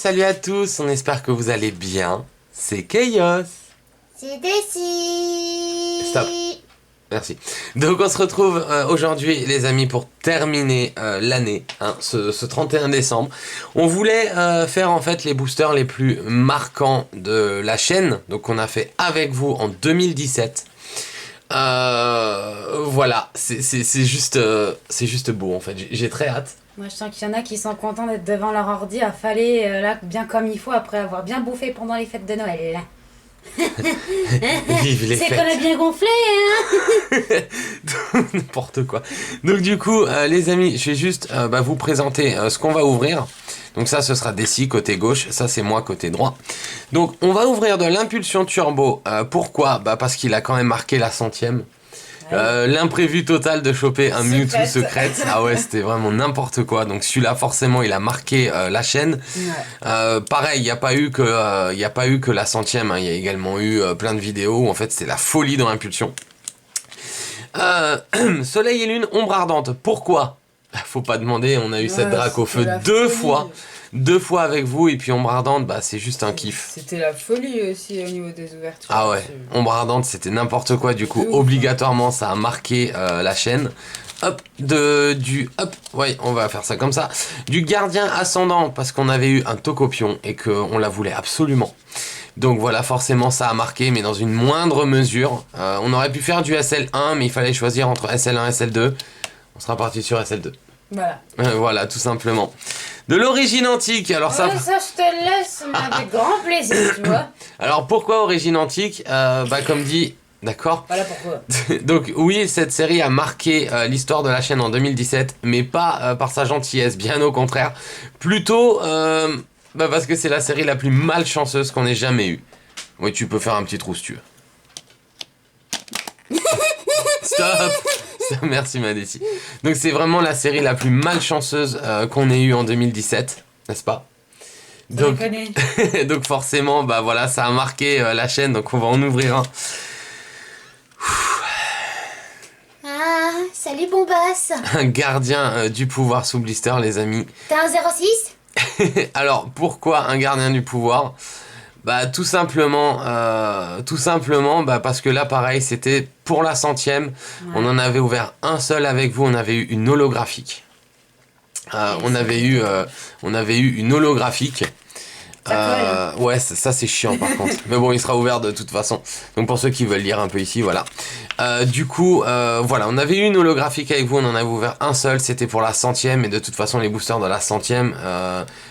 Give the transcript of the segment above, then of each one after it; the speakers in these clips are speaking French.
salut à tous, on espère que vous allez bien. C'est Chaos. C'est Daisy. Stop. Merci. Donc on se retrouve aujourd'hui les amis pour terminer l'année, ce 31 décembre. On voulait faire en fait les boosters les plus marquants de la chaîne. Donc on a fait avec vous en 2017. Voilà, c'est juste beau en fait, j'ai très hâte. Moi, je sens qu'il y en a qui sont contents d'être devant leur ordi affalés là bien comme il faut après avoir bien bouffé pendant les fêtes de Noël. Vive les C'est fêtes. qu'on a bien gonflé, hein. N'importe quoi. Donc du coup, les amis, je vais juste vous présenter ce qu'on va ouvrir. Donc ça, ce sera Daisy côté gauche, ça c'est moi côté droit. Donc on va ouvrir de l'impulsion turbo. Pourquoi ? Parce qu'il a quand même marqué la 100e. L'imprévu total de choper un Mewtwo secret. Ah ouais, c'était vraiment n'importe quoi. Donc celui-là, forcément, il a marqué la chaîne. Ouais. Pareil, il n'y a pas eu que la 100e. Il y a également eu plein de vidéos où en fait c'était la folie dans l'impulsion. Soleil et lune, ombre ardente. Pourquoi ? Faut pas demander. On a eu cette drac au feu deux fois avec vous, et puis ombre ardente, c'est juste un kiff. C'était la folie aussi au niveau des ouvertures. Ah ouais, ombre ardente, c'était n'importe quoi. Du coup, obligatoirement, ça a marqué la chaîne. Hop, ouais, on va faire ça comme ça. Du gardien ascendant, parce qu'on avait eu un Tokopion et qu'on la voulait absolument. Donc voilà, forcément, ça a marqué, mais dans une moindre mesure. On aurait pu faire du SL1, mais il fallait choisir entre SL1 et SL2. On sera parti sur SL2. Voilà. Voilà, tout simplement. De l'origine antique, alors ça... Ouais, ça, je te laisse, mais avec grand plaisir, tu vois. Alors pourquoi origine antique ? Comme dit... D'accord. Voilà pourquoi. Donc oui, cette série a marqué l'histoire de la chaîne en 2017, mais pas par sa gentillesse, bien au contraire. Plutôt parce que c'est la série la plus malchanceuse qu'on ait jamais eue. Oui, tu peux faire un petit trou si tu veux. Stop. Merci Madessi. Donc c'est vraiment la série la plus malchanceuse qu'on ait eue en 2017, n'est-ce pas ? Donc, donc forcément, voilà, ça a marqué la chaîne, donc on va en ouvrir un. Ah, salut Bombasse. Un gardien du pouvoir sous blister, les amis. T'as un 06 ? Alors, pourquoi un gardien du pouvoir ? Tout simplement, parce que là, pareil, c'était pour la 100e. Ouais. On en avait ouvert un seul avec vous. On avait eu une holographique. On avait eu une holographique. Ouais, ça c'est chiant par contre. Mais bon, il sera ouvert de toute façon. Donc pour ceux qui veulent lire un peu ici, voilà. Du coup, voilà, on avait eu une holographique avec vous, on en avait ouvert un seul, c'était pour la 100e, et de toute façon les boosters de la 100e,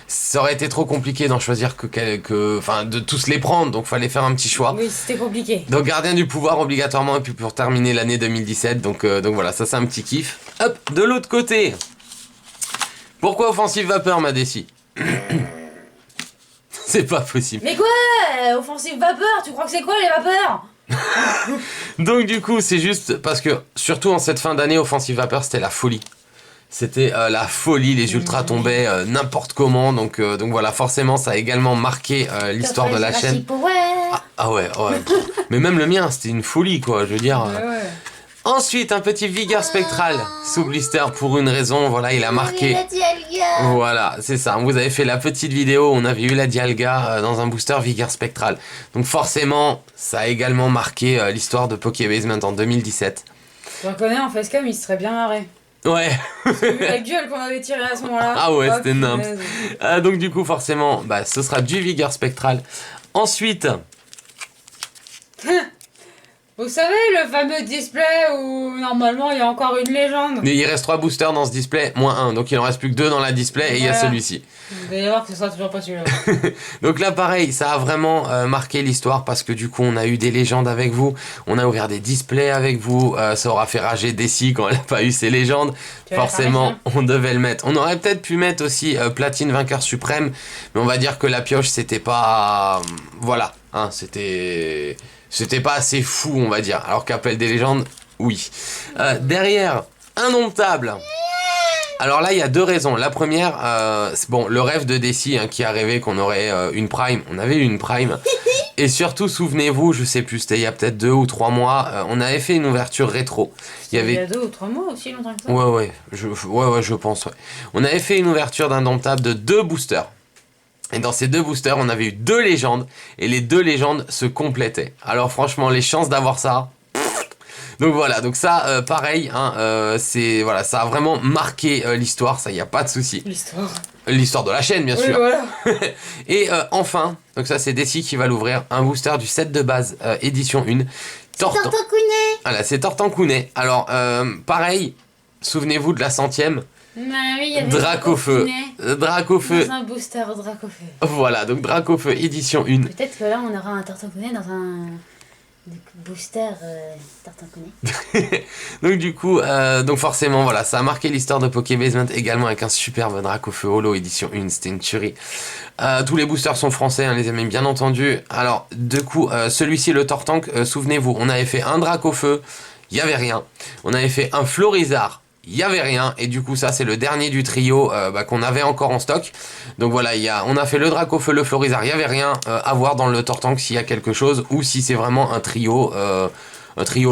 ça aurait été trop compliqué d'en choisir de tous les prendre, donc fallait faire un petit choix. Oui, c'était compliqué. Donc gardien du pouvoir obligatoirement, et puis pour terminer l'année 2017, donc voilà, ça c'est un petit kiff. Hop, de l'autre côté. Pourquoi offensive vapeur, Madessi ? C'est pas possible. Mais quoi ? Offensive vapeur, tu crois que c'est quoi les vapeurs ? Donc du coup, c'est juste parce que, surtout en cette fin d'année, offensive vapeur, c'était la folie. C'était la folie, les ultras tombaient n'importe comment, donc voilà, forcément, ça a également marqué l'histoire de la chaîne. Ah ouais. Mais même le mien, c'était une folie, quoi, je veux dire... Ouais. Ensuite, un petit vigueur spectral sous blister pour une raison, voilà, il a marqué... La Dialga. Voilà, c'est ça, vous avez fait la petite vidéo, on avait eu la Dialga dans un booster vigueur spectral. Donc forcément, ça a également marqué l'histoire de Pokébasement en 2017. Je reconnais, en facecam, il se serait bien marré. Ouais. Vu la gueule qu'on avait tirée à ce moment-là. Ah ouais, c'était nimp. Donc du coup, forcément, ce sera du vigueur spectral. Ensuite... Vous savez, le fameux display où normalement il y a encore une légende. Mais il reste 3 boosters dans ce display, moins 1. Donc il en reste plus que 2 dans la display et il y a celui-ci. Vous allez voir que ce sera toujours pas celui-là. Donc là pareil, ça a vraiment marqué l'histoire parce que du coup on a eu des légendes avec vous. On a ouvert des displays avec vous. Ça aura fait rager Daisy quand elle n'a pas eu ses légendes. Forcément, on devait le mettre. On aurait peut-être pu mettre aussi Platine vainqueur suprême. Mais on va dire que la pioche c'était pas... voilà, C'était pas assez fou, on va dire. Alors qu'Appel des légendes, oui. Derrière, indomptable. Alors là, il y a deux raisons. La première, le rêve de Daisy qui a rêvé qu'on aurait une prime. On avait eu une prime. Et surtout, souvenez-vous, je sais plus, c'était il y a peut-être 2 ou 3 mois, on avait fait une ouverture rétro. Il y a 2 ou 3 mois aussi, longtemps que ça. Ouais, je pense, ouais. On avait fait une ouverture d'indomptable de 2 boosters. Et dans ces 2 boosters, on avait eu 2 légendes. Et les 2 légendes se complétaient. Alors franchement, les chances d'avoir ça... Donc voilà, donc ça, pareil, hein, c'est voilà, ça a vraiment marqué l'histoire, ça y a pas de souci. L'histoire de la chaîne, bien sûr. Voilà. Et enfin, donc ça c'est Desi qui va l'ouvrir, un booster du set de base édition 1. Tortancounet. Voilà, c'est Tortancounet. Alors, pareil, souvenez-vous de la 100e. Bah oui, il y avait Dracofeu. Dracofeu. dans un booster Dracofeu. Voilà, donc Dracofeu édition 1. Peut-être que là, on aura un Tortancounet dans un booster Tortancounet. Donc du coup, donc forcément, voilà, ça a marqué l'histoire de Pokébasement également avec un superbe Dracofeu Holo édition 1, c'était une tuerie. Tous les boosters sont français, hein, les amis, bien entendu. Alors, du coup, celui-ci, le Tortank, souvenez-vous, on avait fait un Dracofeu, il n'y avait rien. On avait fait un Florizard, il n'y avait rien. Et du coup, ça, c'est le dernier du trio qu'on avait encore en stock. Donc voilà, on a fait le Dracofeu, le Florizard, il n'y avait rien à voir dans le Tortank s'il y a quelque chose ou si c'est vraiment un trio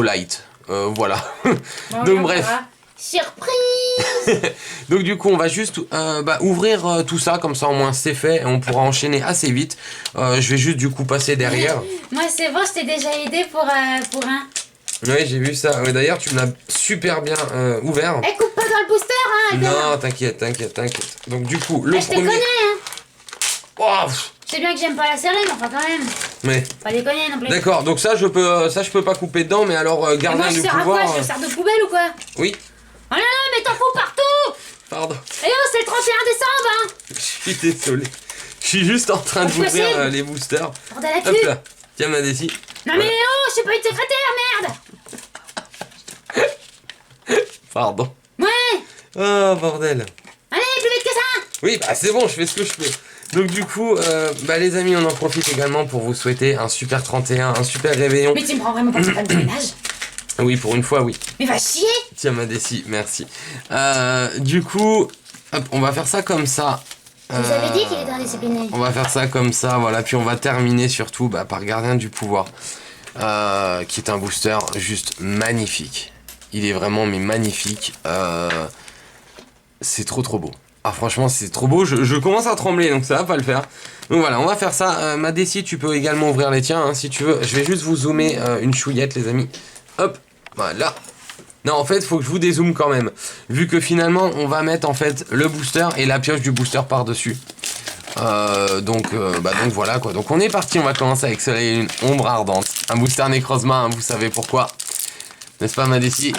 light. Voilà. Bon, Donc bref. Surprise. Donc du coup, on va juste ouvrir tout ça, comme ça au moins c'est fait. Et on pourra enchaîner assez vite. Je vais juste du coup passer derrière. Moi, c'est bon, je t'ai déjà aidé pour un. Oui, j'ai vu ça. Ouais, d'ailleurs, tu me l'as super bien ouvert. Eh, coupe pas dans le booster, hein. Non, t'inquiète. Donc du coup, le Je te premier... connais, hein. Oh, C'est bien que j'aime pas la serrer, mais enfin, quand même. mais... Pas déconner non plus. D'accord, donc ça je peux pas couper dedans, mais alors Mais gardien moi, je du sers à pouvoir... quoi? Je sers de poubelle ou quoi? Oui, Oh là là, mais t'en fous partout! pardon. Eh oh, c'est le 31 décembre, hein! Je suis désolé. Je suis juste en train d'ouvrir Impossible. les boosters. Bordel à Hop cul! là, tiens ma Desi. Non mais oh, je suis pas une secrétaire, merde! Pardon. Ouais! Oh bordel. Allez, plus vite que ça! Oui, bah c'est bon, je fais ce que je peux. Donc du coup, les amis, on en profite également pour vous souhaiter un super 31, un super réveillon. Mais tu me prends vraiment pour une femme de ménage? Oui, pour une fois, oui. Mais va chier! Tiens ma Desi, merci. Du coup, hop, on va faire ça comme ça. Vous avez dit qu'il était indiscipliné. On va faire ça comme ça, voilà. Puis on va terminer surtout par Gardien du Pouvoir, qui est un booster juste magnifique. Il est vraiment magnifique. C'est trop beau. Ah franchement c'est trop beau, je commence à trembler donc ça va pas le faire. Donc voilà, on va faire ça. Ma Desi, tu peux également ouvrir les tiens hein, si tu veux. Je vais juste vous zoomer une chouillette les amis. Hop, voilà. Non en fait faut que je vous dézoome quand même. Vu que finalement on va mettre en fait le booster et la pioche du booster par dessus. Donc voilà quoi. Donc on est parti, on va commencer avec Soleil et Lune, Ombre Ardente. Un booster Necrozma, hein, vous savez pourquoi. N'est-ce pas ma Desi?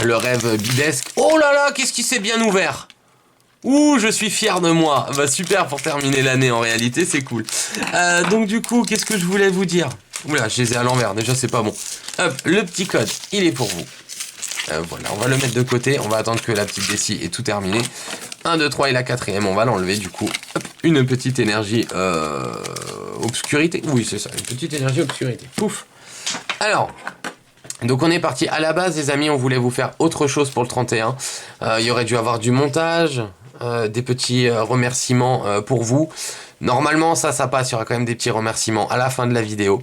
Le rêve bidesque. Oh là là, qu'est-ce qui s'est bien ouvert? Ouh, je suis fier de moi. Bah super pour terminer l'année en réalité, c'est cool. Donc du coup, qu'est-ce que je voulais vous dire? Oula, je les ai à l'envers, déjà c'est pas bon. Hop, le petit code, il est pour vous. Voilà, on va le mettre de côté, on va attendre que la petite Desi ait tout terminé. 1, 2, 3 et la 4e, on va l'enlever du coup. Hop, une petite énergie obscurité. Oui, c'est ça, une petite énergie obscurité. Pouf. Alors... Donc on est parti. À la base les amis, on voulait vous faire autre chose pour le 31. Il y aurait dû avoir du montage, des petits remerciements pour vous. Normalement ça passe, il y aura quand même des petits remerciements à la fin de la vidéo.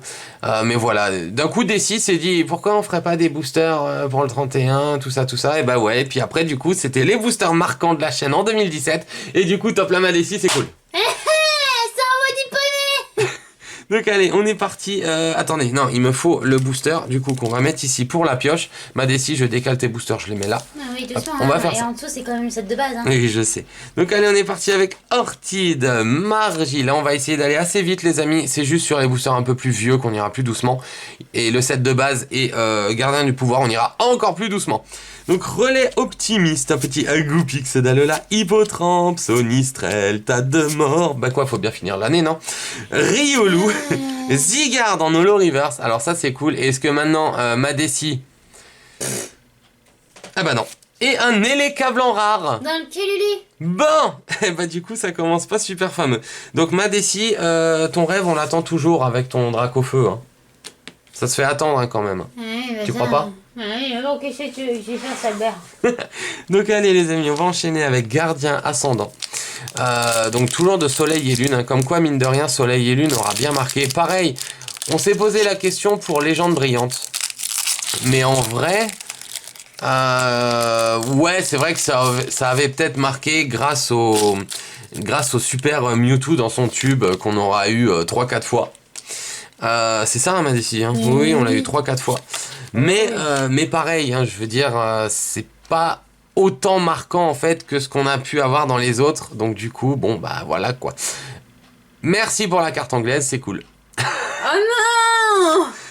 Mais voilà, d'un coup Desi s'est dit pourquoi on ferait pas des boosters pour le 31, tout ça. Et bah ouais, et puis après du coup c'était les boosters marquants de la chaîne en 2017. Et du coup top la ma Desi, c'est cool. Ça envoie du poney. Donc allez, on est parti. Attendez, non, il me faut le booster, du coup, qu'on va mettre ici pour la pioche. Ma Desi, je décale tes boosters, je les mets là. Ah oui, doucement, on va faire et ça. en dessous, c'est quand même le set de base, hein. Oui, je sais. Donc allez, on est parti avec Orchid, Margie. Là, on va essayer d'aller assez vite, les amis. C'est juste sur les boosters un peu plus vieux qu'on ira plus doucement. Et le set de base et Gardien du Pouvoir, on ira encore plus doucement. Donc relais optimiste, un petit Agupix, Dalola, Hippotrampe, Sonistrel, tas de mort. Bah quoi, faut bien finir l'année, non? Riolu, Zygarde en holo reverse. Alors ça c'est cool. Et est-ce que maintenant ma Desi... Ah bah non. Et un Élécable en rare. Dans le Kiluli. Bon. Et bah du coup ça commence pas super fameux. Donc ma Desi, ton rêve on l'attend toujours avec ton Dracofeu. Hein. Ça se fait attendre hein, quand même. Ouais, bah Tu ça, crois pas? Ouais, donc qu'est-ce que tu veux que j'ai fait, Salbert? Donc allez les amis, on va enchaîner avec Gardien Ascendant. Donc toujours de Soleil et Lune, hein. Comme quoi mine de rien Soleil et Lune aura bien marqué. Pareil, on s'est posé la question pour Légende Brillante. Mais en vrai, ouais c'est vrai que ça avait peut-être marqué grâce grâce au super Mewtwo dans son tube qu'on aura eu 3-4 fois. C'est ça, hein, Madessi, hein. Oui, on l'a eu 3-4 fois. Mais pareil, hein, je veux dire, c'est pas autant marquant en fait que ce qu'on a pu avoir dans les autres. Donc du coup, bon bah voilà quoi. Merci pour la carte anglaise, c'est cool. Oh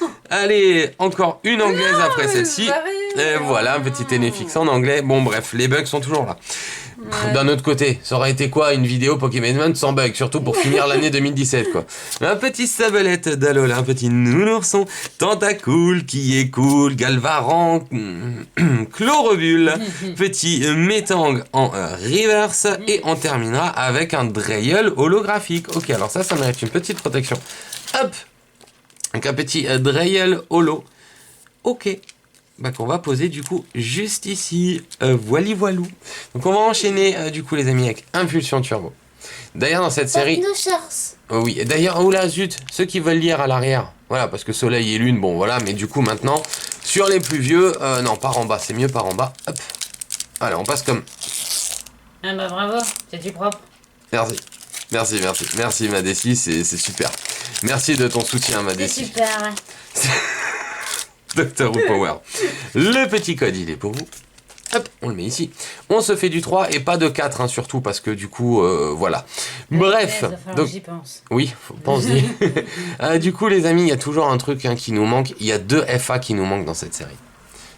non! Allez, encore une anglaise après celle-ci. Sérieux? Et voilà, un petit NFX en anglais. Bon bref, les bugs sont toujours là. Ouais. D'un autre côté, ça aurait été quoi une vidéo Pokémon sans bug, surtout pour finir l'année 2017 quoi. Un petit sabelette d'Alola, un petit nounourson, Tentacool qui est cool, Galvaran, Chlorobule, petit Metang en reverse et on terminera avec un Dreyel holographique. Ok, alors ça mérite une petite protection. Hop, donc un petit Dreyel holo. Ok. Bah, qu'on va poser du coup juste ici. Voilou. Donc on va enchaîner du coup les amis avec Impulsion Turbo. D'ailleurs dans cette série... oui, et d'ailleurs, oh là zut, ceux qui veulent lire à l'arrière. Voilà, parce que Soleil et Lune, bon voilà, mais du coup maintenant, sur les plus vieux, non, par en bas, c'est mieux par en bas. Hop. Allez, on passe comme... Ah bah bravo, c'est du propre. Merci Madessi, c'est super. Merci de ton soutien C'est Madessi. super, ouais. Doctor Who Power. Le petit code, il est pour vous. Hop, on le met ici. On se fait du 3 et pas de 4, hein, surtout, parce que du coup, voilà. Bref. Donc j'y pense. Oui, pense-y. Du coup, les amis, il y a toujours un truc hein, qui nous manque. Il y a 2 FA qui nous manquent dans cette série.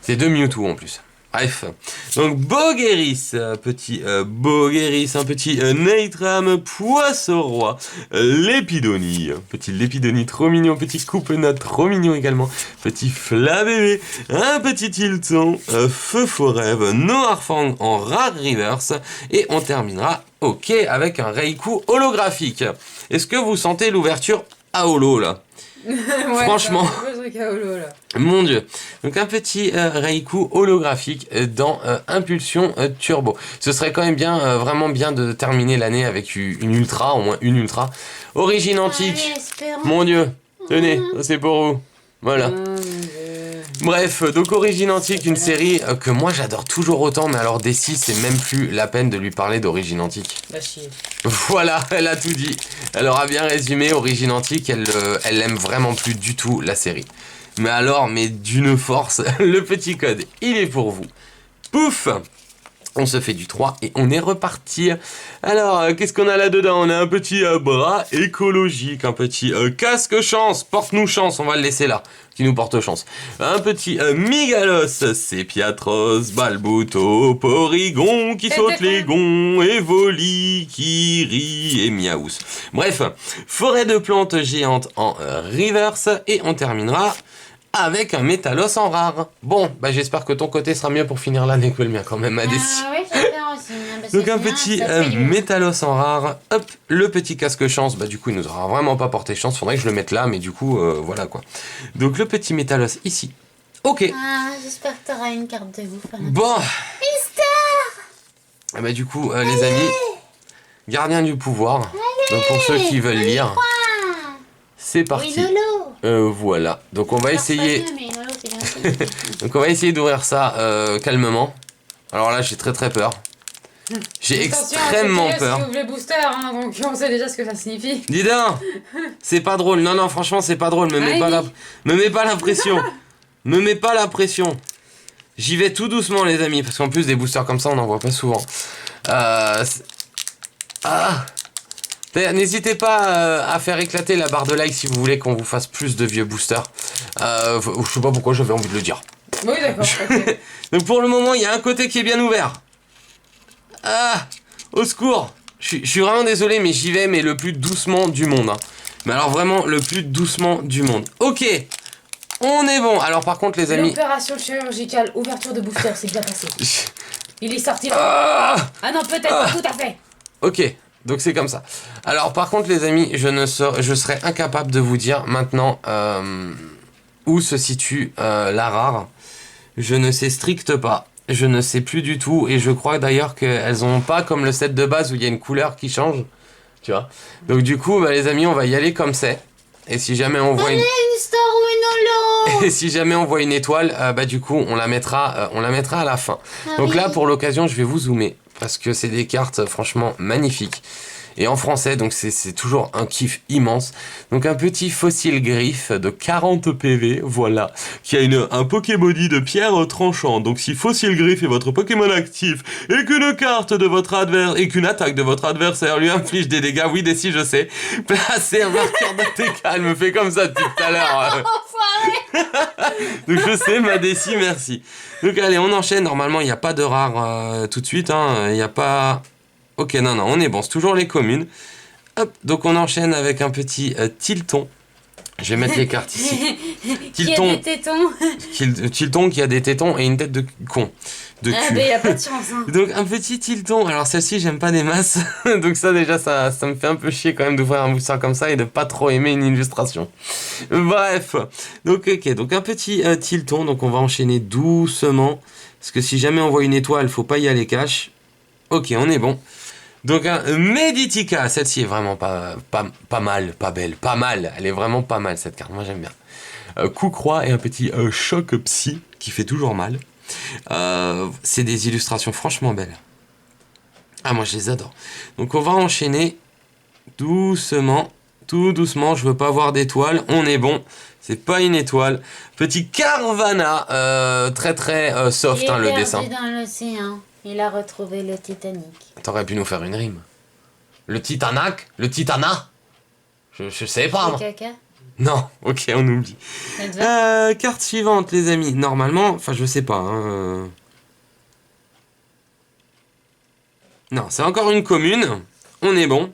C'est 2 Mewtwo en plus. Bref. Donc, Bogeris, petit Bogeris, un petit Neitram, Poisson-Roi, Lépidonie, petit Lépidonie trop mignon, petit Coupenot trop mignon également, petit Flabébé, un petit Tilton, Feu Forêve, Noirfang en rare reverse, et on terminera, ok, avec un Raikou holographique. Est-ce que vous sentez l'ouverture à holo là? Ouais, Franchement. c'est un peu truc à holo, là. Mon dieu. Donc un petit Raikou holographique dans Impulsion Turbo. Ce serait quand même bien, vraiment bien de terminer l'année avec une ultra, au moins une ultra. Origine antique. Mon dieu. Tenez, ça, c'est pour vous. Voilà. Bref, donc Origine Antique, une série que moi j'adore toujours autant, mais alors d'ici c'est même plus la peine de lui parler d'Origine Antique. Bah chier. Voilà, elle a tout dit. Elle aura bien résumé Origine Antique, elle aime vraiment plus du tout la série. Mais alors, mais d'une force, le petit code, il est pour vous. Pouf! On se fait du 3 et on est reparti. Alors, qu'est-ce qu'on a là-dedans? On a un petit bras écologique, un petit casque chance, porte-nous chance, on va le laisser là, qui nous porte chance. Un petit Migalos, Sépiatros, Balbuto, Porygon, qui saute les gonds, Evoli, qui rit et Miaous. Bref, forêt de plantes géantes en reverse et on terminera avec un Métalos en rare. Bon, bah j'espère que ton côté sera mieux pour finir l'année que le mien quand même, Madessi. Ah oui, j'espère aussi. Hein, parce Donc que un sinon, petit ça fait du- Métalos en rare, hop, le petit casque chance, bah du coup il nous aura vraiment pas porté chance, faudrait que je le mette là, mais du coup voilà quoi. Donc le petit Métalos ici, ok. Ah, j'espère que t'auras une carte de ouf. Voilà. Bon. Ah bah du coup les amis, gardien du pouvoir, donc pour ceux qui veulent lire, Ah, c'est oui, parti. Lolo. Voilà, donc on va essayer... Mais Lolo, c'est bien aussi. Donc on va essayer d'ouvrir ça calmement. Alors là j'ai très peur. J'ai extrêmement peur. Si ouvre les boosters, hein, donc on sait déjà ce que ça signifie. Dis donc, c'est pas drôle. Non, franchement c'est pas drôle. Me mets pas la pression. Me mets pas la pression. J'y vais tout doucement les amis, parce qu'en plus des boosters comme ça on n'en voit pas souvent. N'hésitez pas à faire éclater la barre de like si vous voulez qu'on vous fasse plus de vieux boosters. Je sais pas pourquoi j'avais envie de le dire. Oui, d'accord. ok. Donc pour le moment, il y a un côté qui est bien ouvert. Ah, au secours. Je suis vraiment désolé, mais j'y vais, mais le plus doucement du monde. Hein. Mais alors vraiment, le plus doucement du monde. Ok, on est bon. Alors par contre, les amis... L'opération chirurgicale, ouverture de booster, c'est bien passé. Il est sorti là. Ah, Non, peut-être pas tout à fait. ok, donc c'est comme ça. Alors par contre, les amis, je serais incapable de vous dire maintenant où se situe la rare. Je ne sais strict pas. Je ne sais plus du tout. Et je crois d'ailleurs qu'elles ont pas comme le set de base où il y a une couleur qui change. Tu vois. Donc du coup, bah, les amis, on va y aller comme c'est. Et si jamais on voit une Une star ou une Lolo. et si jamais on voit une étoile, bah du coup, on la mettra à la fin. Ah Donc oui. là, pour l'occasion, je vais vous zoomer parce que c'est des cartes franchement magnifiques. Et en français, donc c'est toujours un kiff immense. Donc un petit fossile griffe de 40 PV, voilà, qui a un Pokébody de pierre tranchant. Donc si fossile griffe est votre Pokémon actif et qu'une carte de votre adversaire et qu'une attaque de votre adversaire lui inflige des dégâts, oui Desi je sais, placez un marqueur de TK, elle me fait comme ça depuis tout à l'heure. Donc je sais ma Desi, merci. Donc allez on enchaîne, normalement il n'y a pas de rare tout de suite, hein. Il n'y a pas... Ok, non, on est bon, c'est toujours les communes. Hop, donc on enchaîne avec un petit Tilton. Je vais mettre les cartes ici. Tilton. Qui a des tétons. Tilton qui a des tétons et une tête de con. De cul. Ah, ben y a pas de chance, hein. Donc un petit Tilton. Alors celle-ci, j'aime pas des masses. Donc ça déjà, ça me fait un peu chier quand même d'ouvrir un booster comme ça et de pas trop aimer une illustration. Bref. Donc ok, donc un petit Tilton. Donc on va enchaîner doucement. Parce que si jamais on voit une étoile, faut pas y aller cash. Ok, on est bon. Donc un Meditica, celle-ci est vraiment pas mal, pas belle, pas mal. Elle est vraiment pas mal cette carte, moi j'aime bien. Coup-croix et un petit choc psy qui fait toujours mal. C'est des illustrations franchement belles. Ah moi je les adore. Donc on va enchaîner doucement, tout doucement. Je veux pas voir d'étoile, on est bon. C'est pas une étoile. Petit Carvana, très très soft hein, le dessin. Il est perdu dans l'océan. Il a retrouvé le Titanic. T'aurais pu nous faire une rime. Le Titanac, le Titana. Je sais pas moi. Caca. Non, ok, on oublie. Carte suivante, les amis. Normalement, enfin, je sais pas. Hein. Non, c'est encore une commune. On est bon.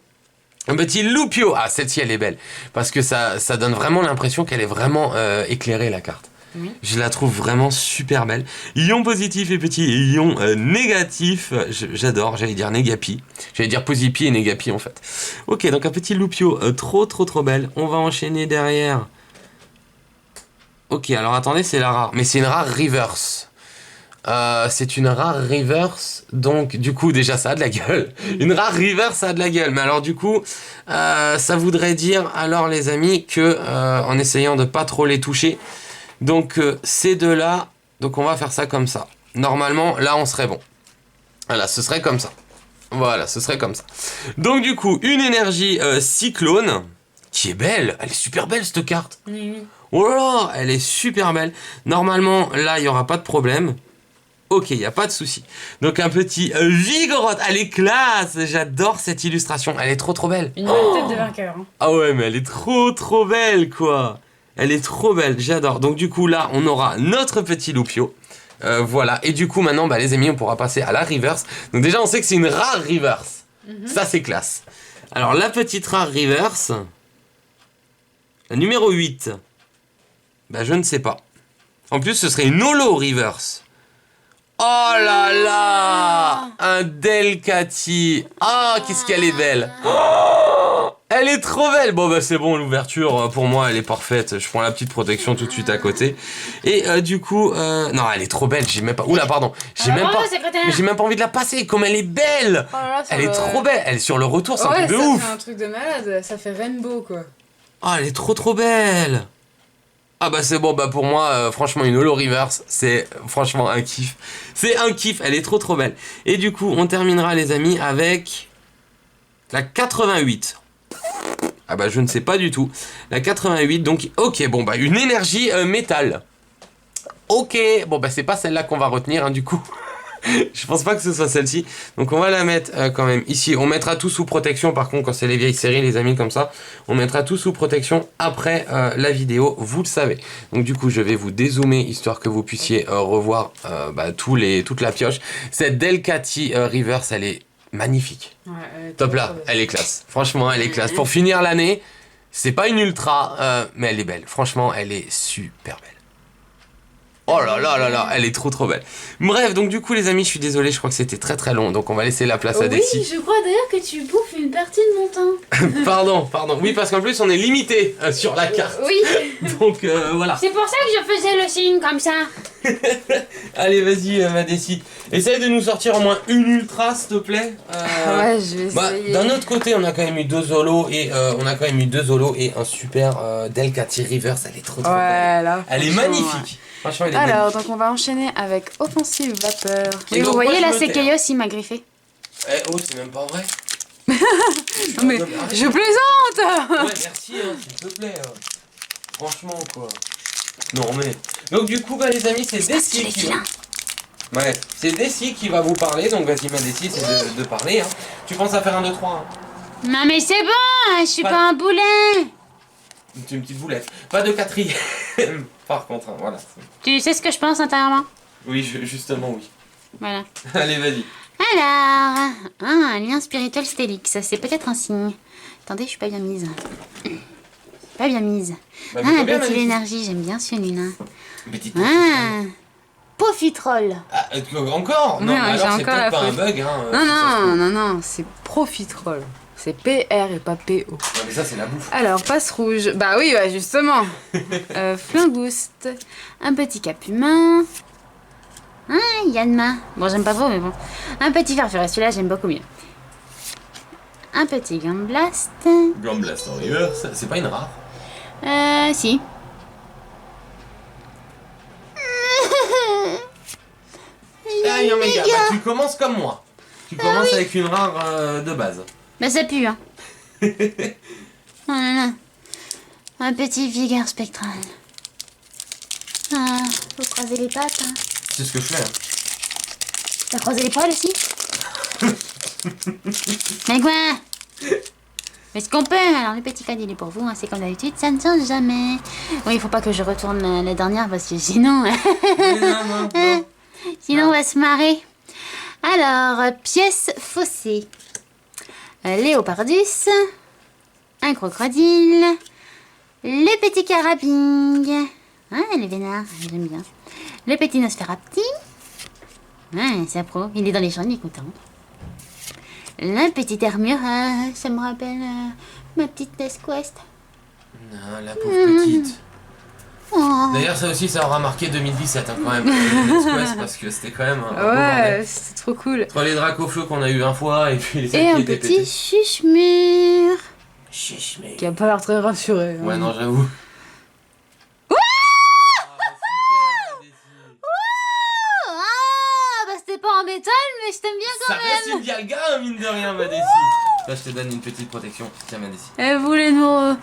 Un petit Lupio. Ah, celle-ci, elle est belle. Parce que ça donne vraiment l'impression qu'elle est vraiment éclairée, la carte. Oui. Je la trouve vraiment super belle. Ion positif et petit ion négatif. J'adore, j'allais dire négapi. J'allais dire posipi et négapi en fait. Ok, donc un petit Lupio trop belle. On va enchaîner derrière. Ok, alors attendez, c'est la rare. Mais c'est une rare reverse. C'est une rare reverse. Donc du coup déjà ça a de la gueule. Une rare reverse ça a de la gueule. Mais alors du coup ça voudrait dire alors les amis que en essayant de pas trop les toucher. Donc ces deux-là, donc on va faire ça comme ça. Normalement, là on serait bon. Voilà, ce serait comme ça. Voilà, ce serait comme ça. Donc du coup, une énergie cyclone, qui est belle. Elle est super belle cette carte. Oui. Oh là là, elle est super belle. Normalement, là, il n'y aura pas de problème. Ok, il n'y a pas de souci. Donc un petit Vigoroth, elle est classe. J'adore cette illustration, elle est trop belle. Une belle tête de vainqueur. Hein. Ah ouais, mais elle est trop belle quoi. Elle est trop belle, j'adore. Donc du coup là, on aura notre petit Lupio. Voilà. Et du coup maintenant, bah, les amis, on pourra passer à la reverse. Donc déjà, on sait que c'est une rare reverse. Ça, c'est classe. Alors la petite rare reverse, la numéro 8. Bah je ne sais pas. En plus, ce serait une holo reverse. Oh là là, un Delcati. Ah, qu'est-ce qu'elle est belle. Oh, elle est trop belle. Bon bah c'est bon, l'ouverture pour moi elle est parfaite. Je prends la petite protection tout de suite à côté. Et du coup non, elle est trop belle. J'ai même pas. Oula pardon. J'ai même pas. Mais j'ai même pas envie de la passer. Comme elle est belle. Oh là là, elle est trop belle. Elle est sur le retour, c'est un truc de ouf. C'est un truc de malade. Ça fait rainbow quoi. Oh, elle est trop belle. Ah bah c'est bon, bah pour moi, franchement, une holo reverse, c'est franchement un kiff. C'est un kiff, elle est trop belle. Et du coup, on terminera les amis avec la 88. Ah bah je ne sais pas du tout. La 88, donc ok, bon bah une énergie métal. Ok, bon bah c'est pas celle-là qu'on va retenir hein, du coup. Je pense pas que ce soit celle-ci. Donc on va la mettre quand même ici. On mettra tout sous protection par contre quand c'est les vieilles séries les amis comme ça. On mettra tout sous protection après la vidéo, vous le savez. Donc du coup je vais vous dézoomer histoire que vous puissiez revoir toute la pioche. Cette Delcati Reverse elle est magnifique. Ouais, top là, elle est classe. Franchement elle est classe. Pour finir l'année, c'est pas une ultra mais elle est belle. Franchement elle est super belle. Oh là là là là, elle est trop belle. Bref, donc du coup les amis, je suis désolé, je crois que c'était très long, donc on va laisser la place à Dexy. Oui, je crois d'ailleurs que tu bouffes une partie de mon temps. Pardon. Oui, parce qu'en plus on est limité sur la carte. Oui. Donc voilà. C'est pour ça que je faisais le signe comme ça. Allez, vas-y, ma Dexy. Essaye de nous sortir au moins une ultra, s'il te plaît. Ouais, je vais essayer. D'un autre côté, on a quand même eu deux Zolos et un super Delcati Reverse. Elle est trop belle. Là, elle est magnifique. Franchement, elle est alors, donc on va enchaîner avec Offensive Vapeur. Et vous voyez là, c'est Chaos, il m'a griffé. Oh, c'est même pas vrai. Non mais, je plaisante. Ouais, merci, hein, s'il te plaît. Franchement, quoi. Non, mais... Donc, du coup, bah, les amis, c'est Desi qui va... Ouais, c'est Desi qui va vous parler. Donc, vas-y, ma Desi, c'est de parler. Hein. Tu penses à faire un 2, 3 hein. Non mais c'est bon, je suis pas un boulet. C'est une petite boulette. Pas de 4e. Par contre, hein, voilà. Tu sais ce que je pense intérieurement? Oui, justement, oui. Voilà. Allez, vas-y. Alors, un lien spirituel Stélix, c'est peut-être un signe. Attendez, je suis pas bien mise. Pas bien mise. Bah, mais bien, Betty Magnifique. l'énergie, j'aime bien celui-là. Petite Pofitrol. Ah, encore? Non, Ouais, mais j'ai alors c'est encore la peut-être pas un faute. bug, hein. Non, si ça se trouve. non, c'est Profitrol. C'est PR et pas PO. Non, mais ça, c'est la bouffe. Alors, passe rouge. Bah oui, ouais, justement. Flingouste. Un petit cap humain. Yanma. Bon, j'aime pas trop, mais bon. Un petit farfuré, celui-là, j'aime beaucoup mieux. Un petit Gamblast. Gamblast en reverse, c'est pas une rare. Si. Ah, Yomega, bah, tu commences comme moi. Tu commences avec une rare de base. Bah, ça pue, hein. Oh là là. Un petit vigueur spectral. Ah, faut croiser les pattes, hein. C'est ce que je fais. Hein. T'as croisé les poils aussi? Mais quoi? Est-ce qu'on peut? Alors le petit cadeau il est pour vous, hein, c'est comme d'habitude, ça ne change jamais. Oui, il faut pas que je retourne la dernière parce que sinon... Non. sinon on va se marrer. Alors, pièce faussée. Léopardus. Un crocodile. Le petit carabing. Ah, le vénard, j'aime bien. Le petit Nosferapti. Ah, c'est pro, il est dans les champs, il est content. La petite armure, ça me rappelle ma petite Quest. Non, la pauvre petite. Oh. D'ailleurs, ça aussi, ça aura marqué 2017 hein, quand même. Quest, parce que c'était quand même un beau bordel. Ouais, c'était trop cool. Entre les Dracofeu qu'on a eu un fois et puis les Et autres un qui étaient petit pétés. chuchemur. Chiche, mec. Qui a pas l'air très rassuré. hein. Ouais, non, j'avoue. Ah, bah c'était pas en métal, mais je t'aime bien quand Ça même. reste une Dialga, hein, mine de rien, ma Desi. Là, je te donne une petite protection. Tiens, ma Desi. Elle voulait nous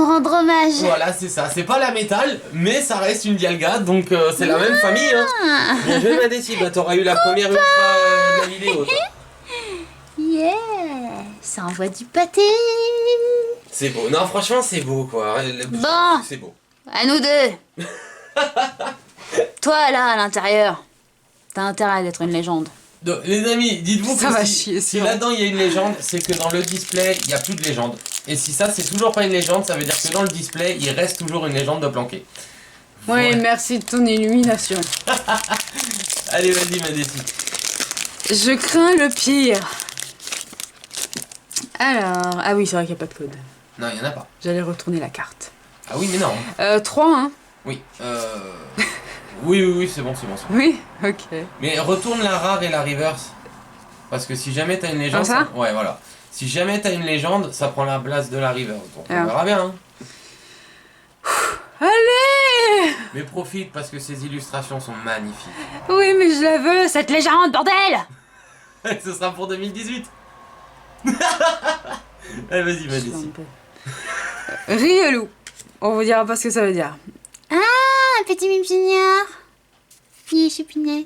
rendre hommage. Voilà, c'est ça. C'est pas la métal, mais ça reste une Dialga, donc c'est la même famille. Hein. Bien joué, ma Desi. Bah, t'auras eu la première ultra de la vidéo, toi. Yeah, ça envoie du pâté. C'est beau. Non, franchement, c'est beau, quoi. Bon. C'est beau. À nous deux. Toi là, à l'intérieur, t'as intérêt d'être une légende. Donc, les amis, dites-vous Ça que va si, chier, si sûr. là-dedans il y a une légende, c'est que dans le display, il n'y a plus de légende. Et si ça, c'est toujours pas une légende, ça veut dire que dans le display, il reste toujours une légende de planqué. Ouais, Voilà. merci de ton illumination. Allez, vas-y, ma Desi. Je crains le pire. Alors, ah oui, c'est vrai qu'il n'y a pas de code. Non, il n'y en a pas. J'allais retourner la carte. Ah oui, mais non. 3, hein? Oui. Oui, c'est bon. Oui, ok. Mais retourne la rare et la reverse. Parce que si jamais t'as une légende. Comme ça Ouais, voilà. Si jamais t'as une légende, ça prend la place de la reverse. Donc on Ah. verra bien. Hein. Allez! Mais profite parce que ces illustrations sont magnifiques. Oui, mais je la veux, cette légende, bordel! Ce sera pour 2018. Allez, vas-y, ma Desi. Rielou. On vous dira pas ce que ça veut dire. Ah, un petit mime junior. Oui, je suis punaise.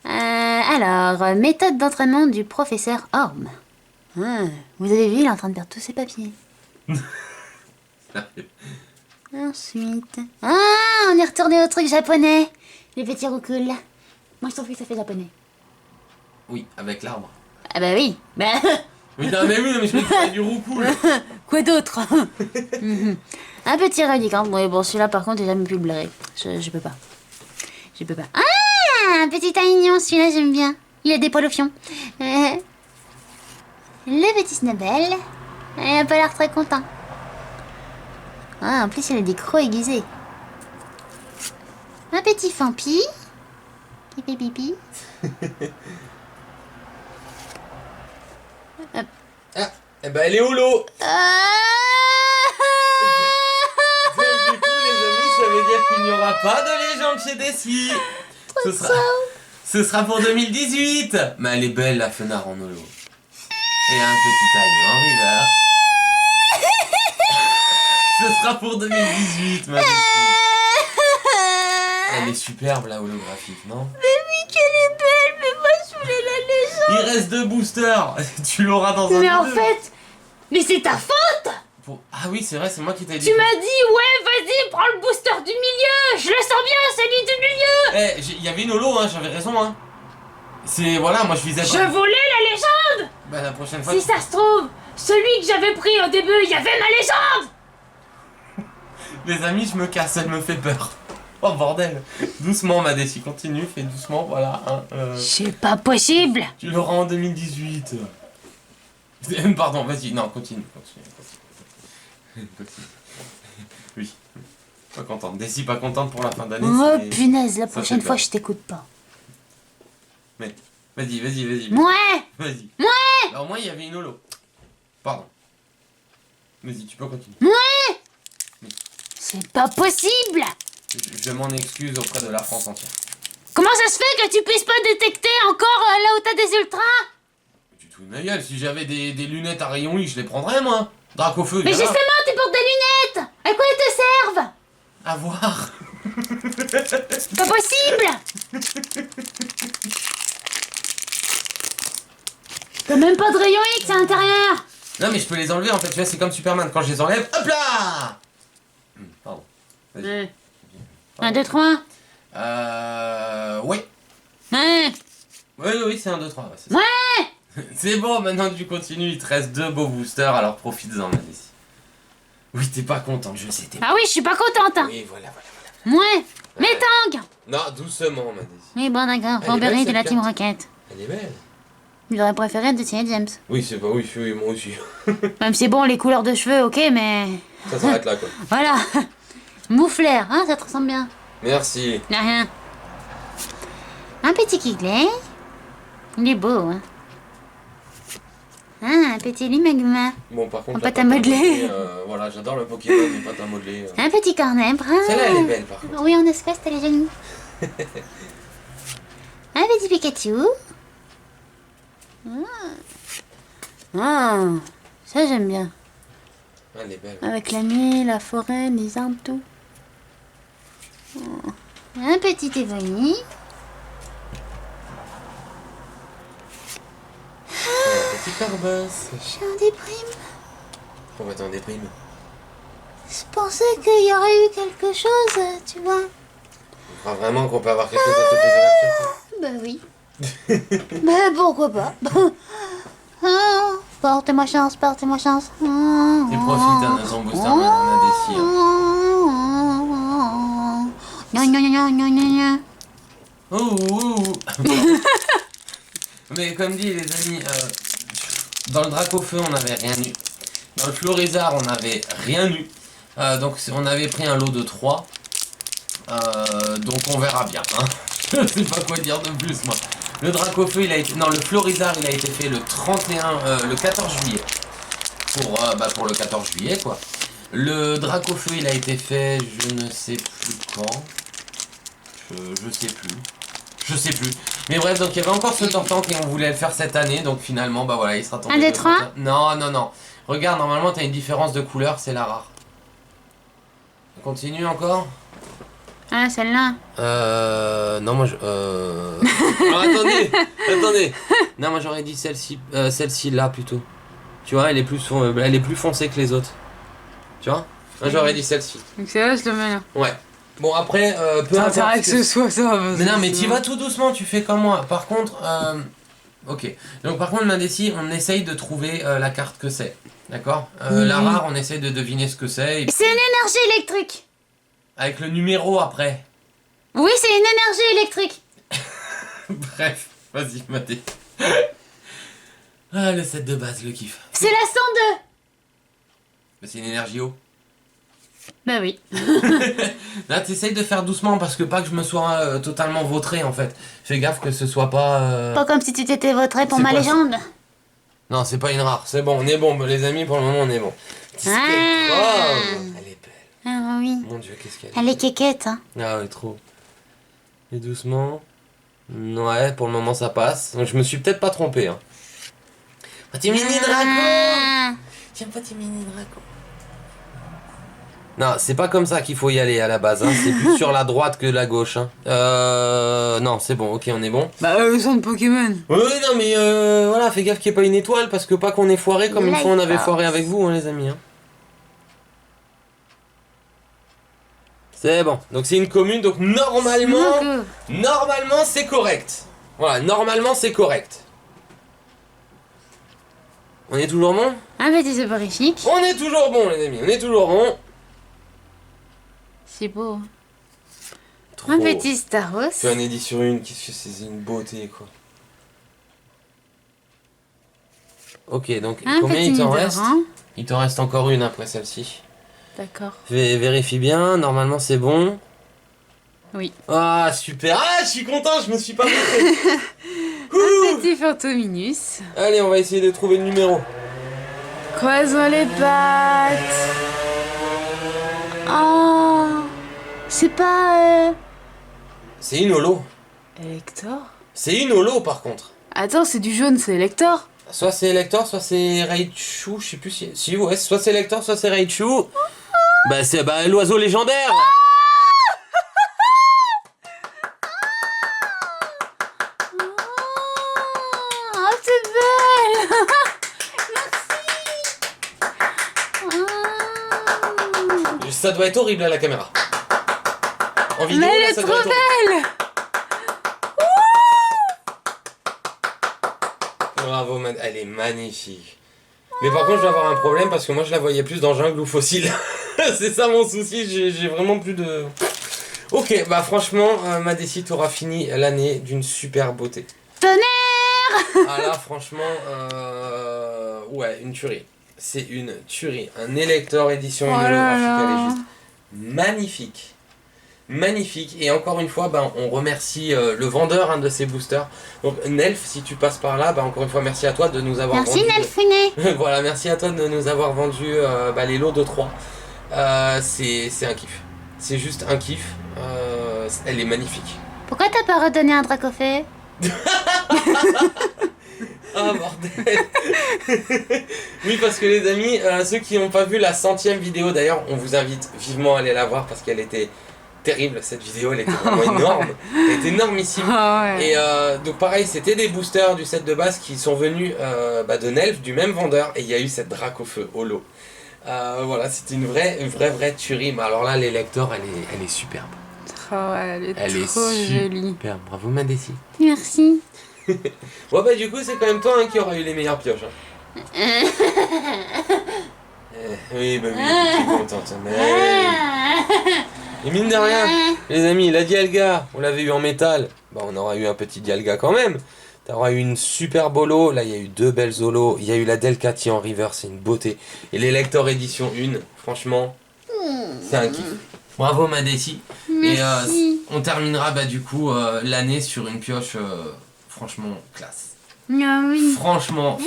Alors, méthode d'entraînement du professeur Orm. Ah, vous avez vu, il est en train de perdre tous ses papiers. Ensuite... Ah, on est retourné au truc japonais. Les petits roucouls. Moi, je trouve que ça fait japonais. Oui, avec l'arbre. Ah bah oui. Bah, Oui, non, mais je me disais du roucoule. quoi d'autre? Mhm. Un petit relique, hein. Ouais, bon, celui-là, par contre, j'ai jamais pu le blairer. Je peux pas. Je peux pas. Ah, un petit taignon, celui-là, j'aime bien. Il a des poils au fion. Le petit Snubble. Il a pas l'air très content. Ah, en plus, il a des crocs aiguisés. Un petit Fampi. Qui fait pipi. Ah, eh ben elle est holo. Ah Donc, du coup, les amis, ça veut dire qu'il n'y aura pas de légende chez Desi. Ce sera pour 2018. Mais elle est belle, la Fenard en holo. Et un petit agneau en river. Ce sera pour 2018, ma petite. Elle est superbe la holographique, non? Mais oui, qu'elle est belle, mais moi je voulais la légende. Il reste 2 boosters. Tu l'auras dans un Mais en deux. fait, mais c'est ta faute. Ah oui, c'est vrai, c'est moi qui t'ai dit. Tu m'as dit, ouais, vas-y, prends le booster du milieu. Je le sens bien, celui du milieu. Eh, il y avait une holo, hein, j'avais raison, hein. C'est, voilà, moi je visais Je pas. voulais la légende. Bah la prochaine fois... Si ça se trouve, celui que j'avais pris au début, il y avait ma légende. Les amis, je me casse, elle me fait peur. Oh bordel. Doucement, ma Desi, continue, fais doucement, voilà. Hein, C'est pas possible. tu l'auras en 2018. Pardon, vas-y, non, continue. Continue. Oui. Pas contente. Desi, pas contente pour la fin d'année. Oh c'est- punaise, la ça prochaine fait fois peur. je t'écoute pas. Mais, vas-y. Ouais. Vas-y. Bah, au moins, il y avait une holo. Pardon. Vas-y, tu peux continuer. C'est pas possible. Je m'en excuse auprès de la France entière. Comment ça se fait que tu puisses pas détecter encore là où t'as des ultras? Tu te fous de ma gueule, si j'avais des lunettes à rayon X, je les prendrais, moi. Dracofeu, Mais il y en a. justement, tu portes des lunettes. À quoi elles te servent? À voir. C'est pas possible. T'as même pas de rayon X à l'intérieur. Non, mais je peux les enlever, en fait, tu vois, c'est comme Superman. Quand je les enlève, hop là. Pardon. Vas-y. 1, 2, 3. Oui. Ouais. Oui, c'est 1, 2, 3. Ouais, c'est ça. Ouais. C'est bon, maintenant que tu continues, il te reste 2 beaux boosters, alors profites-en, ma Desi. Oui, t'es pas contente, je sais, t'es Ah oui, je suis pas contente. Hein. Oui, voilà. Ouais. Mais tank. Non, doucement, ma Desi. Oui, bon, d'accord. Elle est Robert belle, de la cette Team carte. Rocket. Elle est belle. J'aurais préféré être de Tina James. Oui, c'est pas, oui, moi aussi. Même si bon, les couleurs de cheveux, ok, mais. Ça s'arrête là, quoi. Voilà. Mouflaire, hein, ça te ressemble bien. Merci. Y'a rien. Un petit Kigley. Il est beau, hein. Ah, un petit Limagma. Bon, par contre, En la pâte à modeler. Voilà, j'adore le Pokémon, les pâtes à modeler. Un petit cornet brun. Celle-là, elle est belle, par contre. Oui, en espèce, t'as les genoux. Un petit Pikachu. Ah, ça j'aime bien. Elle est belle. Avec la nuit, la forêt, les arbres, tout. Un petit Evoli. Un petit Carbos. Je suis en déprime. Pourquoi t'es en déprime? Je pensais qu'il y aurait eu quelque chose, tu vois. Tu crois vraiment qu'on peut avoir quelque chose à te faire? Bah oui. Bah pourquoi pas. Ah, portez-moi chance, portez-moi chance. Et profite d'un son booster maintenant, on a des cires. Gna, gna, gna, gna, gna, gna. Mais comme dit les amis, dans le Dracofeu on n'avait rien eu. Dans le Florizard on n'avait rien eu. Donc on avait pris un lot de 3. Donc on verra bien. Hein. Je sais pas quoi dire de plus moi. Le Dracofeu il a été. Non, le Florizard il a été fait le 14 juillet. Pour le 14 juillet quoi. Le Dracofeu il a été fait je ne sais plus quand. Je sais plus. Mais bref, donc il y avait encore ce Tortank et on voulait le faire cette année, donc finalement, bah voilà, il sera tombé. 1, 2, de 3. longtemps. Non. Regarde, normalement, t'as une différence de couleur, c'est la rare. On continue encore? Ah, celle-là. Non, moi je. Ah, attendez. Non, moi j'aurais dit celle-ci là plutôt. Tu vois, elle est plus foncée que les autres. Tu vois? Moi j'aurais dit celle-ci. Donc c'est là, je le mets là. Ouais. Bon après, peu Ça importe. intéresse que ce que- ce soit ça. Mais non, mais t'y vas tout doucement, tu fais comme moi. Par contre, ok. Donc par contre, l'indécis, on essaye de trouver la carte que c'est. D'accord. La rare, on essaye de deviner ce que c'est. C'est une énergie électrique. Avec le numéro après. Oui, c'est une énergie électrique. Bref, vas-y, Maté. Ah, le set de base, le kiff. C'est la 102. Mais c'est une énergie eau. Bah oui. Là, t'essayes de faire doucement parce que pas que je me sois totalement vautré en fait. Fais gaffe que ce soit pas. Pas comme si tu t'étais voté pour C'est ma quoi, ça? légende. Non, c'est pas une rare. C'est bon, on est bon, les amis. Pour le moment, on est bon. Discret. Ah. Oh, elle est belle. Ah oui. Mon Dieu, qu'est-ce qu'elle est. Elle est quéquette, hein. Ah ouais, trop. Et doucement. Ouais, pour le moment ça passe. Donc je me suis peut-être pas trompé. Hein. Petit mini Draco. Tiens, petit mini Draco. Non, c'est pas comme ça qu'il faut y aller à la base, hein. C'est plus sur la droite que la gauche, hein. Non, c'est bon, ok, on est bon. Bah, son de Pokémon. Oui, non, mais voilà, fais gaffe qu'il n'y ait pas une étoile, parce que pas qu'on ait foiré comme une fois on avait foiré avec vous, hein, les amis. Hein. C'est bon. Donc c'est une commune, donc normalement c'est correct. Voilà, normalement c'est correct. On est toujours bon? Un petit soporifique. On est toujours bon, les amis, on est toujours bon. C'est beau. Trop. Un petit Staros. Fais un édit sur une, qu'est-ce que c'est une beauté, quoi. Ok, donc Un combien petit il t'en reste? Nidoran. Il t'en reste encore une après celle-ci. D'accord. Vérifie bien, normalement c'est bon. Oui. Ah, super. Ah, je suis content, je me suis pas montré. Un petit Fantominus. Allez, on va essayer de trouver le numéro. Croisons les pattes. Oh. C'est pas... C'est une holo. Elector? C'est une holo par contre. Attends, c'est du jaune, c'est Elector? Soit c'est Elector, soit c'est Raichu, je sais plus si... Si, ouais, soit c'est Elector, soit c'est Raichu. Bah c'est l'oiseau légendaire. Oh, c'est belle. Merci. Ça doit être horrible à la caméra. En vidéo, Mais là, elle est ça trop doit être horrible. belle! Bravo, elle est magnifique. Mais par contre, je vais avoir un problème parce que moi, je la voyais plus dans jungle ou fossile. C'est ça mon souci, j'ai vraiment plus de... Ok, bah franchement, Madessi t'aura fini l'année d'une super beauté. Tonnerre. Ah là, franchement, ouais, une tuerie. C'est une tuerie. Un Elector édition Oh là holographique, là. elle est juste magnifique. Magnifique. Et encore une fois, ben, on remercie le vendeur de ces boosters. Donc Nelf, si tu passes par là, ben, encore une fois, merci à toi de nous avoir Merci vendu... Nelfuné. Voilà, merci à toi de nous avoir vendu les lots de 3. C'est un kiff. C'est juste un kiff. Elle est magnifique. Pourquoi t'as pas redonné un Dracofeu? Ah bordel. Oui, parce que les amis, ceux qui n'ont pas vu la 100e vidéo, d'ailleurs, on vous invite vivement à aller la voir parce qu'elle était terrible, cette vidéo, elle était vraiment énorme. Elle était énormissime. Ah ouais. Et donc pareil, c'était des boosters du set de base qui sont venus de Nelf, du même vendeur, et il y a eu cette Dracofeu holo. Voilà, c'était une vraie tuerie. Mais alors là, l'élector, elle est superbe. Oh, ouais, elle est trop superbe. jolie. Bravo Madessi. Merci. Bon bah du coup, c'est quand même toi qui aura eu les meilleures pioches. Hein. Oui, bah oui, tu es contente. Et mine de rien, les amis, la Dialga, on l'avait eu en métal. Bah on aura eu un petit Dialga quand même. T'auras eu une super bolo, là il y a eu 2 belles holos. Il y a eu la Delcati en river, c'est une beauté. Et l'Elector édition 1, franchement, c'est un kiff. Bravo Madessi. Merci. Et on terminera bah du coup l'année sur une pioche franchement classe. Ah oui. Franchement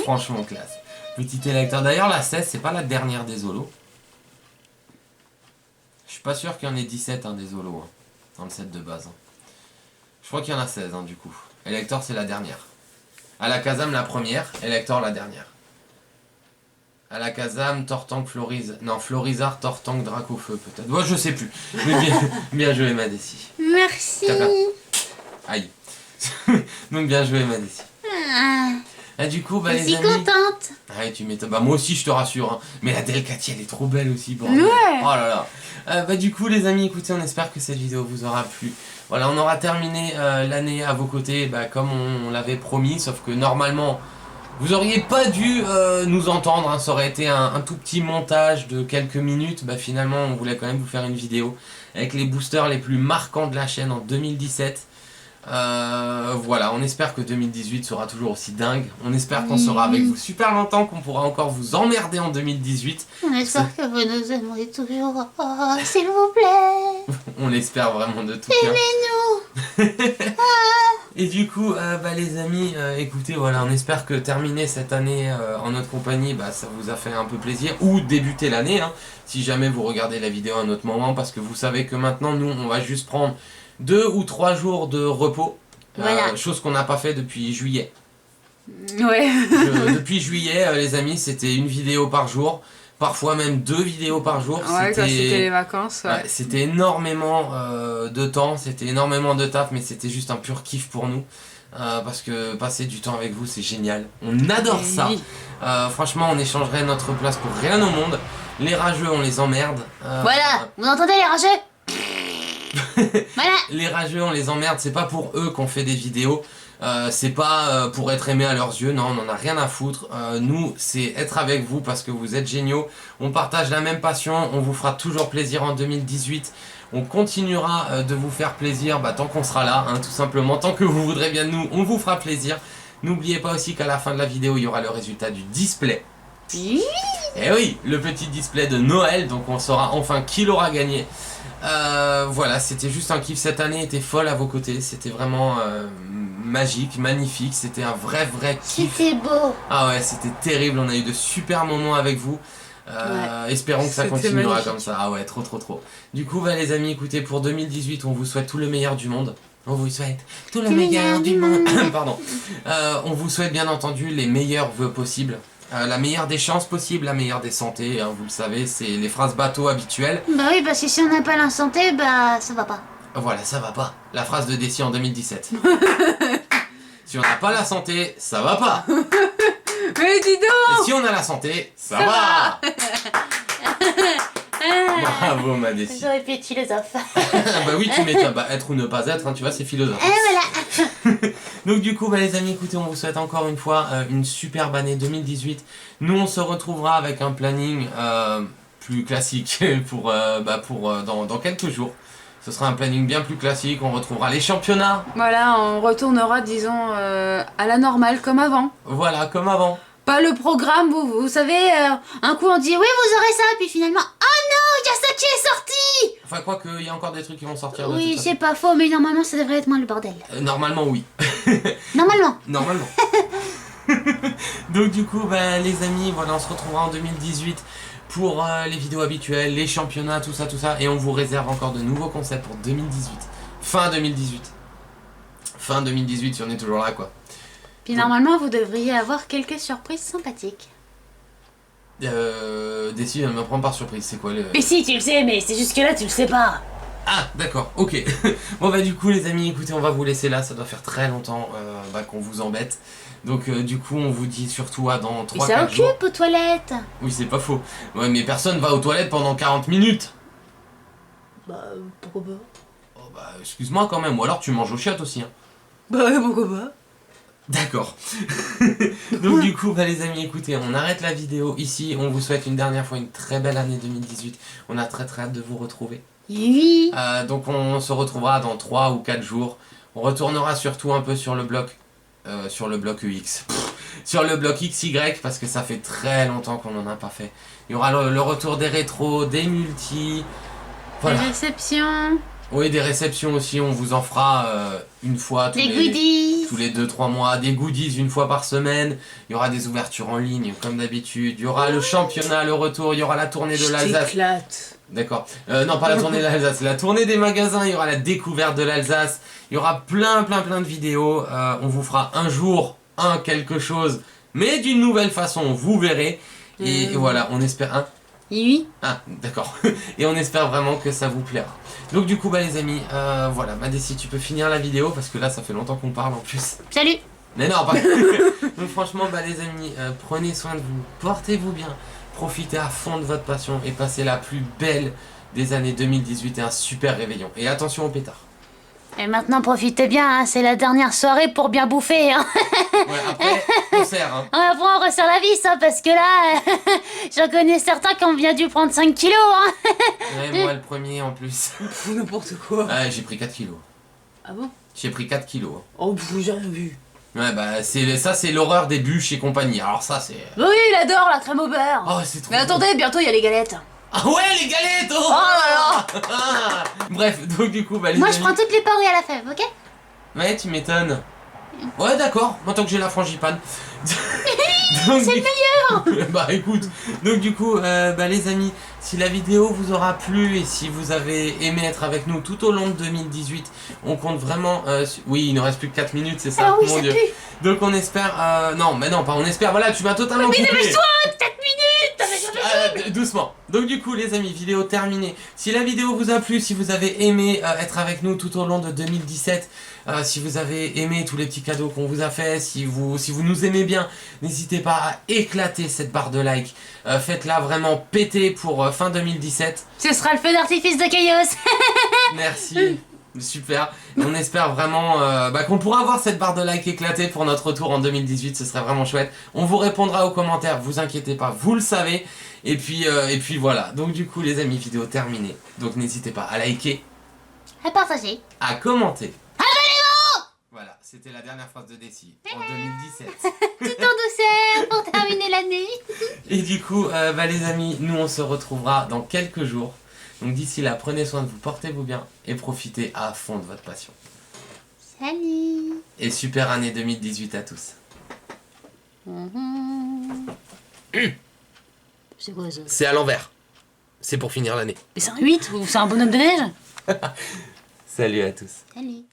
classe. Petit électeur. D'ailleurs la 16 c'est pas la dernière des holos. Je suis pas sûr qu'il y en ait 17 des holos dans le set de base. Je crois qu'il y en a 16 du coup. Elector c'est la dernière. Alakazam la première, Elector la dernière. Alakazam, Tortank, Florizard, Tortank, Dracofeu peut-être. Moi je sais plus. Mais bien joué Madessi. Merci. Tap, tap. Aïe. Donc bien joué Madessi. Et du coup, Je les suis amis... contente. Ah, tu m'étonnes. Bah moi aussi je te rassure. Mais la Delcati elle est trop belle aussi. Bordel. Ouais. Oh là là. Du coup les amis, écoutez, on espère que cette vidéo vous aura plu. Voilà, on aura terminé l'année à vos côtés comme on l'avait promis. Sauf que normalement, vous auriez pas dû nous entendre. Ça aurait été un tout petit montage de quelques minutes. Finalement, on voulait quand même vous faire une vidéo avec les boosters les plus marquants de la chaîne en 2017. Voilà, on espère que 2018 sera toujours aussi dingue. On espère qu'on sera avec vous super longtemps, qu'on pourra encore vous emmerder en 2018. On espère que vous nous aimerez toujours. Oh, s'il vous plaît. On l'espère vraiment de tout cœur. Aimez-nous. Et du coup, les amis, écoutez, voilà, on espère que terminer cette année en notre compagnie, ça vous a fait un peu plaisir. Ou débuter l'année, si jamais vous regardez la vidéo à un autre moment. Parce que vous savez que maintenant, nous, on va juste prendre 2 ou 3 jours de repos. Voilà. Chose qu'on n'a pas fait depuis juillet. Ouais. Depuis juillet, les amis, c'était une vidéo par jour. Parfois même 2 vidéos par jour. Ouais, quand c'était les vacances. Ouais, c'était énormément de temps, c'était énormément de taf, mais c'était juste un pur kiff pour nous. Parce que passer du temps avec vous, c'est génial. On adore ça. Oui. Franchement, on échangerait notre place pour rien au monde. Les rageux, on les emmerde. Voilà, vous entendez les rageux? Voilà. Les rageux, on les emmerde. C'est pas pour eux qu'on fait des vidéos. C'est pas pour être aimé à leurs yeux, non, on en a rien à foutre. Nous, c'est être avec vous parce que vous êtes géniaux. On partage la même passion, on vous fera toujours plaisir en 2018. On continuera de vous faire plaisir tant qu'on sera là, hein, tout simplement. Tant que vous voudrez bien de nous, on vous fera plaisir. N'oubliez pas aussi qu'à la fin de la vidéo, il y aura le résultat du display. Oui. Et oui, le petit display de Noël, donc on saura enfin qui l'aura gagné. Voilà, c'était juste un kiff. Cette année était folle à vos côtés, c'était vraiment magique, magnifique, c'était un vrai kiff. C'était beau. Ah ouais, c'était terrible, on a eu de super moments avec vous. Espérons que ça C'était continuera magnifique. comme ça. Ah ouais, trop. Du coup, les amis, écoutez, pour 2018, on vous souhaite tout le meilleur du monde. On vous souhaite tout le meilleur du monde. Pardon. On vous souhaite bien entendu les meilleurs vœux possibles. La meilleure des chances possibles, la meilleure des santé, hein, vous le savez, c'est les phrases bateau habituelles. Bah oui, parce que si on n'a pas la santé, bah ça va pas. Voilà, ça va pas. La phrase de Dessy en 2017. Si on n'a pas la santé, ça va pas. Mais dis donc. Et si on a la santé, ça va. Bravo ma Dessy. J'aurais pu être philosophe. Bah oui, tu m'étonnes. Être ou ne pas être, hein, tu vois, c'est philosophe. Et voilà. Donc du coup, les amis, écoutez, on vous souhaite encore une fois une superbe année 2018. Nous, on se retrouvera avec un planning plus classique dans quelques jours. Ce sera un planning bien plus classique, on retrouvera les championnats. Voilà, on retournera, disons, à la normale, comme avant. Voilà, comme avant. Pas le programme, vous savez, Un coup on dit oui vous aurez ça, puis finalement oh non, il y a ça qui est sorti. Enfin, quoi qu'il y a encore des trucs qui vont sortir de Oui, toute façon. c'est pas faux, mais normalement ça devrait être moins le bordel. Normalement, oui. Normalement. Normalement. Donc du coup, les amis, voilà, on se retrouvera en 2018 pour les vidéos habituelles, les championnats, tout ça. Et on vous réserve encore de nouveaux concepts pour 2018. Fin 2018. Fin 2018, si on est toujours là, quoi. Puis normalement vous devriez avoir quelques surprises sympathiques. Dessy, elle me prend par surprise, c'est quoi le... Mais si, tu le sais, mais c'est jusque là tu le sais pas. Ah, d'accord, ok. Bon, du coup, les amis, écoutez, on va vous laisser là, ça doit faire très longtemps qu'on vous embête. Donc, du coup, on vous dit surtout à dans 3-4 Mais ça jours. occupe aux toilettes. Oui, c'est pas faux. Ouais, mais personne va aux toilettes pendant 40 minutes. Bah pourquoi pas. Oh, excuse-moi quand même, ou alors tu manges aux chiottes aussi, hein. bah pourquoi pas. D'accord. Donc du coup, les amis, écoutez, on arrête la vidéo ici. On vous souhaite une dernière fois une très belle année 2018. On a très hâte de vous retrouver. Oui. Donc on se retrouvera dans 3 ou 4 jours. On retournera surtout un peu sur le bloc EX. Sur le bloc XY, parce que ça fait très longtemps qu'on n'en a pas fait. Il y aura le retour des rétros, des multis. Voilà. Les réceptions. Oui, des réceptions aussi, on vous en fera une fois Les goodies. tous les 2-3 mois, des goodies une fois par semaine, il y aura des ouvertures en ligne comme d'habitude, il y aura le championnat, le retour, il y aura la tournée de l'Alsace. J'éclate. D'accord, non pas la tournée de l'Alsace, la tournée des magasins, il y aura la découverte de l'Alsace, il y aura plein de vidéos, on vous fera un jour quelque chose, mais d'une nouvelle façon, vous verrez, et voilà, on espère Oui. Ah, d'accord. Et on espère vraiment que ça vous plaira. Donc du coup, les amis, voilà. Dessy, tu peux finir la vidéo parce que là, ça fait longtemps qu'on parle en plus. Salut. Mais non, pas... Donc franchement, les amis, prenez soin de vous, portez-vous bien, profitez à fond de votre passion et passez la plus belle des années 2018 et un super réveillon. Et attention au pétard. Et maintenant profitez bien, hein, c'est la dernière soirée pour bien bouffer. Hein. Ouais, après, concert, hein. Après on resserre la vis, hein, parce que là, j'en connais certains qui ont bien dû prendre 5 kilos. Hein. Ouais, moi le premier en plus. N'importe quoi. Ouais, j'ai pris 4 kilos. Ah bon? J'ai pris 4 kilos. Oh, j'ai rien vu. Ouais, c'est l'horreur des bûches et compagnie. Alors ça, c'est... Oui, il adore la crème au beurre. Oh, c'est trop Mais bon. attendez, bientôt il y a les galettes. Ah ouais, les galettes! Oh, là là. Bref, donc du coup, les Moi amis... je prends toutes les paroles à la fève, ok? Ouais, tu m'étonnes. Ouais, d'accord, moi tant que j'ai la frangipane. C'est le meilleur. Bah écoute, donc du coup, les amis, Si la vidéo vous aura plu et si vous avez aimé être avec nous tout au long de 2018, on compte vraiment... oui, il ne reste plus que 4 minutes, c'est ça, Ah oui, mon ça Dieu. pue. Donc on espère... non, mais non, pas on espère, voilà, tu m'as totalement coupé. Dépêche-toi, 4 minutes. Doucement. Donc du coup les amis, vidéo terminée. Si la vidéo vous a plu, si vous avez aimé être avec nous tout au long de 2017, si vous avez aimé tous les petits cadeaux qu'on vous a fait, si vous nous aimez bien, n'hésitez pas à éclater cette barre de like. Faites-la vraiment péter pour fin 2017. Ce sera le feu d'artifice de Chaos. Merci. Super. Et on espère vraiment qu'on pourra avoir cette barre de like éclatée pour notre retour en 2018. Ce serait vraiment chouette. On vous répondra aux commentaires. Vous inquiétez pas, vous le savez. Et puis voilà. Donc du coup les amis, vidéo terminée. Donc n'hésitez pas à liker, À partager. à commenter. Abonnez-vous. Voilà, c'était la dernière phrase de Desi en 2017. Tout en douceur pour terminer l'année. Et du coup, les amis, nous on se retrouvera dans quelques jours. Donc d'ici là, prenez soin de vous, portez-vous bien et profitez à fond de votre passion. Salut. Et super année 2018 à tous. C'est quoi ça? C'est à l'envers. C'est pour finir l'année. Mais c'est un 8 ou c'est un bonhomme de neige? Salut à tous. Salut.